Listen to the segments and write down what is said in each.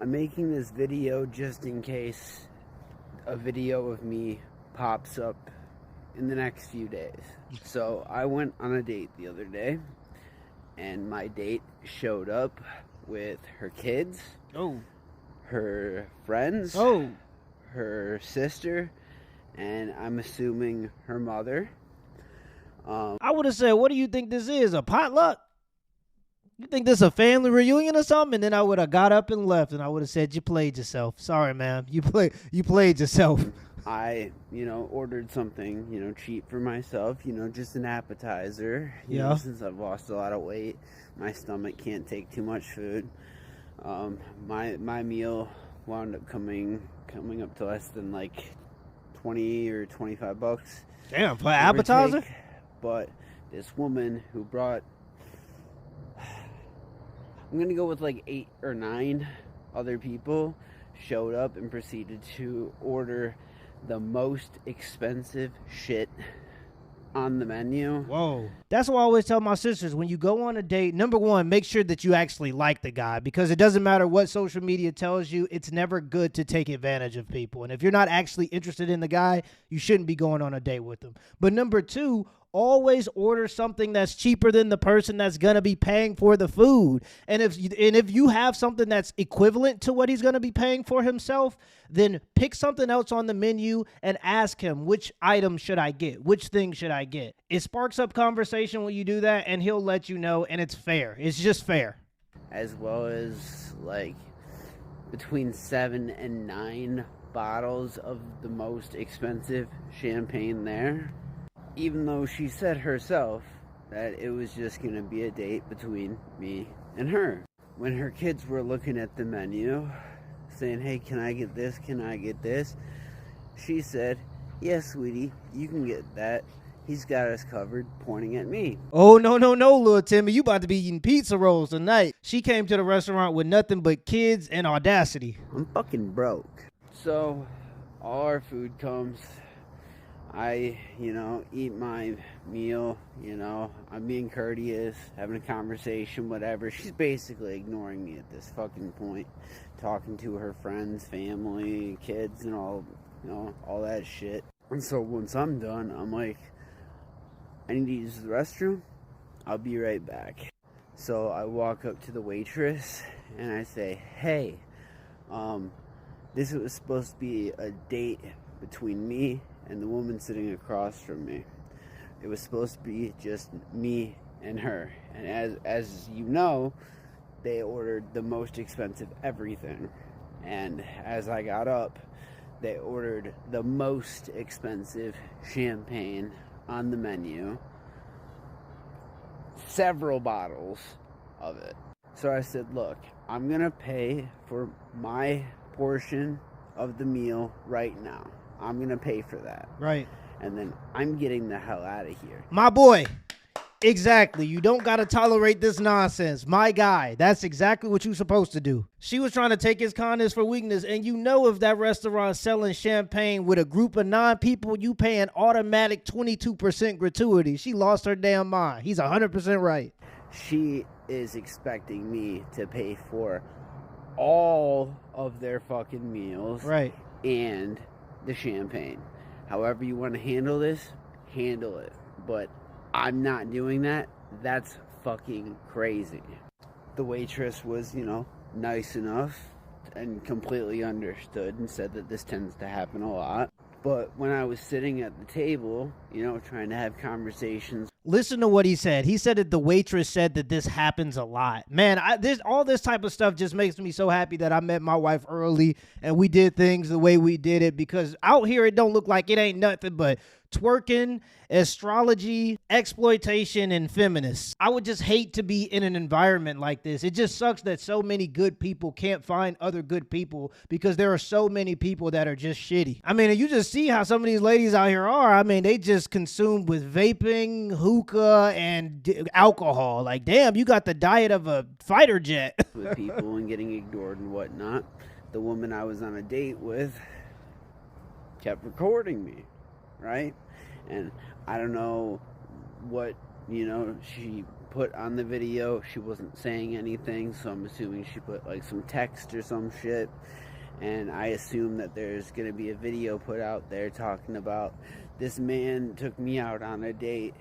I'm making this video just in case a video of me pops up in the next few days. So I went on a date the other day, and my date showed up with her kids, her friends, her sister, and I'm assuming her mother. I would have said, what do you think this is, a potluck? You think this a family reunion or something? And then I would have got up and left, and I would have said, you played yourself. Sorry, ma'am. You played yourself. I, ordered something, cheap for myself, just an appetizer. You know, since I've lost a lot of weight, my stomach can't take too much food. My meal wound up coming up to less than like $20 or $25. Damn, for an appetizer? But this woman who brought, I'm going to go with like 8 or 9 other people, showed up and proceeded to order the most expensive shit on the menu. Whoa. That's what I always tell my sisters. When you go on a date, number one, make sure that you actually like the guy, because it doesn't matter what social media tells you. It's never good to take advantage of people. And if you're not actually interested in the guy, you shouldn't be going on a date with him. But number two, always order something that's cheaper than the person that's going to be paying for the food. And if you have something that's equivalent to what he's going to be paying for himself, then pick something else on the menu and ask him, which item should I get? Which thing should I get? It sparks up conversation when you do that, and he'll let you know, and it's fair. It's just fair. As well as like between 7 and 9 bottles of the most expensive champagne there. Even though she said herself that it was just going to be a date between me and her. When her kids were looking at the menu, saying, hey, can I get this? Can I get this? She said, yes, sweetie, you can get that. He's got us covered, pointing at me. Oh, no, little Timmy. You about to be eating pizza rolls tonight. She came to the restaurant with nothing but kids and audacity. I'm fucking broke. So, all our food comes. I, eat my meal, I'm being courteous, having a conversation, whatever. She's basically ignoring me at this fucking point, talking to her friends, family, kids, and all that shit. And so once I'm done, I'm like, I need to use the restroom. I'll be right back. So I walk up to the waitress and I say, hey, this was supposed to be a date between me and the woman sitting across from me. It was supposed to be just me and her. And as you know, they ordered the most expensive everything. And as I got up, they ordered the most expensive champagne on the menu. Several bottles of it. So I said, look, I'm gonna pay for my portion of the meal right now. I'm going to pay for that. Right. And then I'm getting the hell out of here. My boy. Exactly. You don't got to tolerate this nonsense. My guy. That's exactly what you're supposed to do. She was trying to take his kindness for weakness. And if that restaurant selling champagne with a group of 9 people, you pay an automatic 22% gratuity. She lost her damn mind. He's 100% right. She is expecting me to pay for all of their fucking meals. Right. And the champagne. However you want to handle this, handle it. But I'm not doing that. That's fucking crazy. The waitress was, nice enough and completely understood and said that this tends to happen a lot. But when I was sitting at the table, trying to have conversations. Listen to what he said. He said that the waitress said that this happens a lot. Man, all this type of stuff just makes me so happy that I met my wife early and we did things the way we did it, because out here it don't look like it ain't nothing but twerking, astrology, exploitation, and feminists. I would just hate to be in an environment like this. It just sucks that so many good people can't find other good people because there are so many people that are just shitty. I mean, you just see how some of these ladies out here are. I mean, they just consumed with vaping, hookah, and alcohol. Like, damn, you got the diet of a fighter jet. With people and getting ignored and whatnot. The woman I was on a date with kept recording me, right? And I don't know what, she put on the video. She wasn't saying anything, so I'm assuming she put like some text or some shit. And I assume that there's going to be a video put out there talking about this man took me out on a date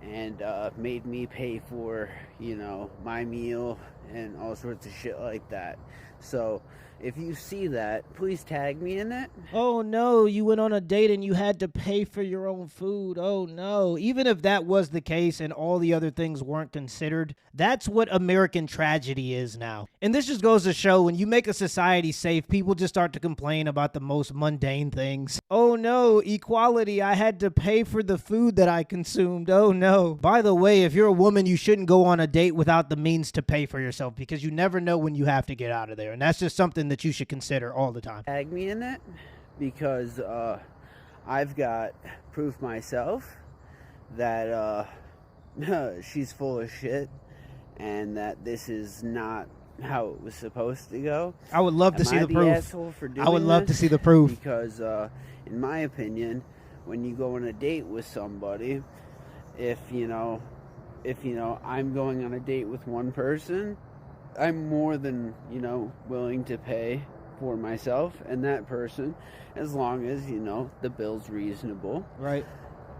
and made me pay for, you know, my meal and all sorts of shit like that. So if you see that, please tag me in it. Oh no, you went on a date and you had to pay for your own food. Oh no. Even if that was the case and all the other things weren't considered, that's what American tragedy is now. And this just goes to show, when you make a society safe, people just start to complain about the most mundane things. Oh no, equality, I had to pay for the food that I consumed. Oh no. By the way, if you're a woman, you shouldn't go on a date without the means to pay for yourself, because you never know when you have to get out of there. And that's just something that you should consider all the time. Tag me in it, because I've got proof myself that she's full of shit and that this is not how it was supposed to go. I would love to see the proof. Asshole for doing I would love to see the proof. Because in my opinion, when you go on a date with somebody, if you know I'm going on a date with one person, I'm more than, you know, willing to pay for myself and that person, as long as, you know, the bill's reasonable. Right.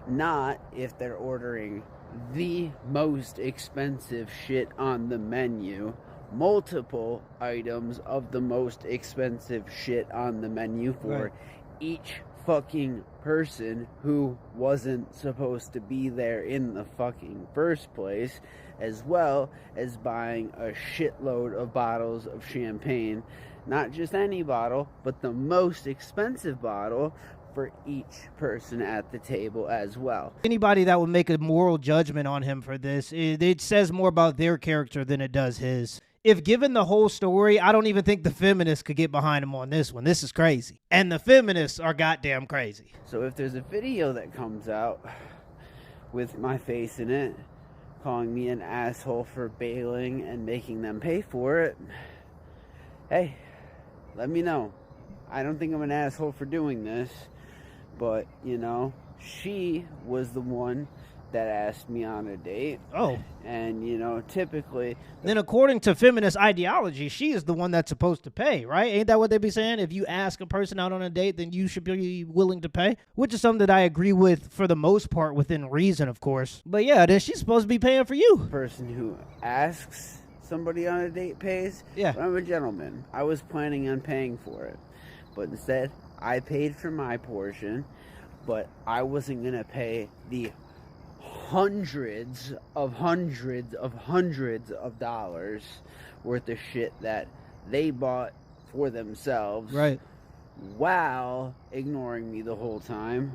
Not if they're ordering the most expensive shit on the menu, multiple items of the most expensive shit on the menu for each fucking person who wasn't supposed to be there in the fucking first place, as well as buying a shitload of bottles of champagne. Not just any bottle, but the most expensive bottle for each person at the table as well. Anybody that would make a moral judgment on him for this, it says more about their character than it does his. If given the whole story, I don't even think the feminists could get behind him on this one. This is crazy. And the feminists are goddamn crazy. So if there's a video that comes out with my face in it, calling me an asshole for bailing and making them pay for it, hey, let me know. I don't think I'm an asshole for doing this, but, you know, she was the one that asked me on a date. Oh. And, you know, typically... Then according to feminist ideology, she is the one that's supposed to pay, right? Ain't that what they be saying? If you ask a person out on a date, then you should be willing to pay, which is something that I agree with for the most part, within reason, of course. But yeah, then she's supposed to be paying for you. The person who asks somebody on a date pays. Yeah. But I'm a gentleman. I was planning on paying for it. But instead, I paid for my portion, but I wasn't going to pay the hundreds of dollars worth of shit that they bought for themselves, right, while ignoring me the whole time,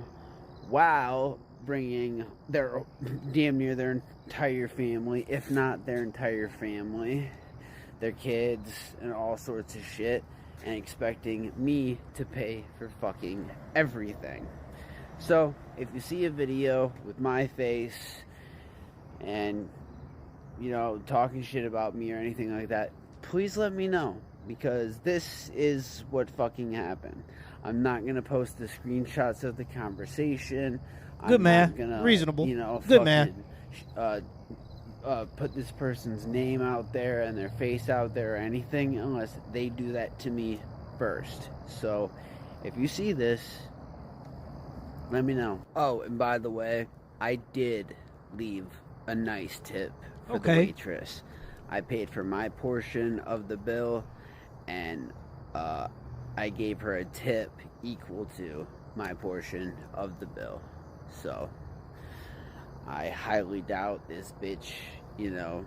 while bringing their damn near their entire family, if not their entire family, their kids and all sorts of shit, and expecting me to pay for fucking everything. So, if you see a video with my face and, you know, talking shit about me or anything like that, please let me know, because this is what fucking happened. I'm not going to post the screenshots of the conversation. Good man. Not gonna, reasonable. You know, good fucking, man. Put this person's name out there and their face out there or anything unless they do that to me first. So, if you see this, let me know. Oh, and by the way, I did leave a nice tip for the waitress. I paid for my portion of the bill, and I gave her a tip equal to my portion of the bill. So, I highly doubt this bitch, you know,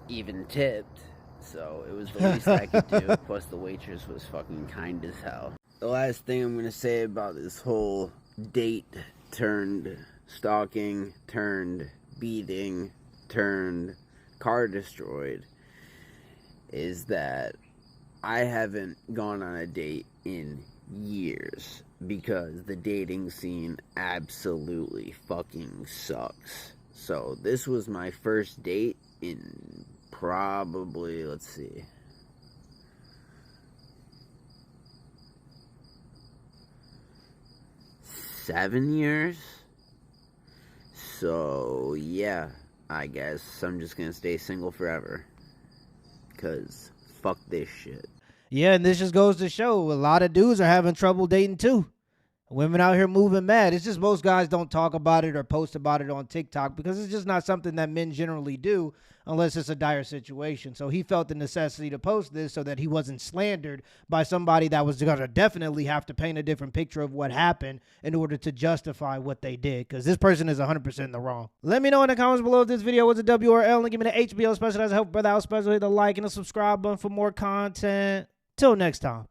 even tipped. So, it was the least I could do. Plus, the waitress was fucking kind as hell. The last thing I'm going to say about this whole date turned stalking turned beating turned car destroyed is that I haven't gone on a date in years because the dating scene absolutely fucking sucks. So this was my first date in probably, let's see, 7 years. So yeah, I guess I'm just gonna stay single forever. Because fuck this shit. Yeah, and this just goes to show a lot of dudes are having trouble dating too. Women out here moving mad. It's just most guys don't talk about it or post about it on TikTok because it's just not something that men generally do unless it's a dire situation. So he felt the necessity to post this so that he wasn't slandered by somebody that was going to definitely have to paint a different picture of what happened in order to justify what they did, because this person is 100% in the wrong. Let me know in the comments below if this video was a W or L, and give me the HBO special as a help brother out special. Hit the like and the subscribe button for more content. Till next time.